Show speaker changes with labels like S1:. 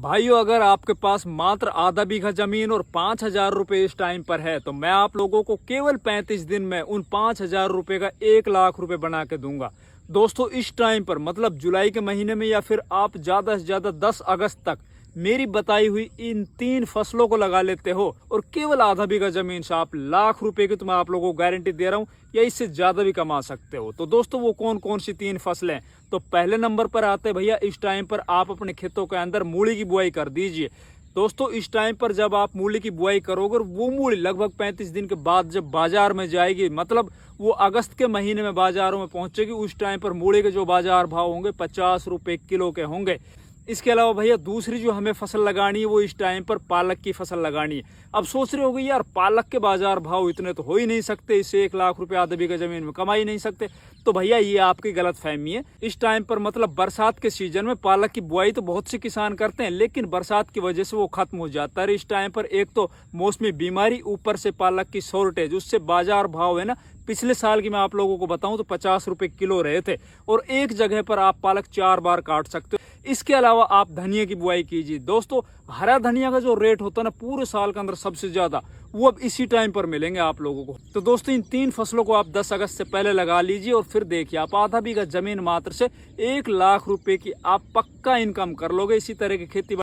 S1: भाइयों, अगर आपके पास मात्र आधा बीघा जमीन और 5,000 रुपए इस टाइम पर है तो मैं आप लोगों को केवल 35 दिन में उन 5,000 रुपए का 1 लाख रुपए बना के दूंगा। दोस्तों, इस टाइम पर मतलब जुलाई के महीने में या फिर आप ज्यादा से ज्यादा 10 अगस्त तक मेरी बताई हुई इन 3 फसलों को लगा लेते हो और केवल आधा बीघा जमीन से आप लाख रुपए की तो मैं आप लोगों को गारंटी दे रहा हूं या इससे ज्यादा भी कमा सकते हो। तो दोस्तों, वो कौन कौन सी 3 फसलें? तो पहले नंबर पर आते भैया, इस टाइम पर आप अपने खेतों के अंदर मूली की बुआई कर दीजिए। दोस्तों, इस टाइम पर जब आप मूली की बुआई करोगे, वो मूली लगभग 35 दिन के बाद जब बाजार में जाएगी, मतलब वो अगस्त के महीने में बाजारों में पहुंचेगी, उस टाइम पर मूली के जो बाजार भाव होंगे 50 रुपए किलो के होंगे। इसके अलावा भैया दूसरी जो हमें फसल लगानी है वो इस टाइम पर पालक की फसल लगानी है। अब सोच रहे होगे यार, पालक के बाजार भाव इतने तो हो ही नहीं सकते, इससे 1 लाख रुपए आधे बीघा जमीन में कमा ही नहीं सकते। तो भैया ये आपकी गलत फहमी है। इस टाइम पर मतलब बरसात के सीजन में पालक की बुआई तो बहुत से किसान करते हैं, लेकिन बरसात की वजह से वो खत्म हो जाता है। इस टाइम पर एक तो मौसमी बीमारी, ऊपर से पालक की शॉर्टेज, उससे बाजार भाव है ना, पिछले साल की मैं आप लोगों को बताऊं तो 50 रुपए किलो रहे थे और एक जगह पर आप पालक 4 बार काट सकते हो। इसके अलावा आप धनिया की बुआई कीजिए। दोस्तों, हरा धनिया का जो रेट होता है ना पूरे साल के अंदर सबसे ज्यादा, वो अब इसी टाइम पर मिलेंगे आप लोगों को। तो दोस्तों, इन 3 फसलों को आप 10 अगस्त से पहले लगा लीजिए और फिर देखिए आप आधा बीघा जमीन मात्र से 1 लाख रुपए की आप पक्का इनकम कर लोगे। इसी तरह की खेती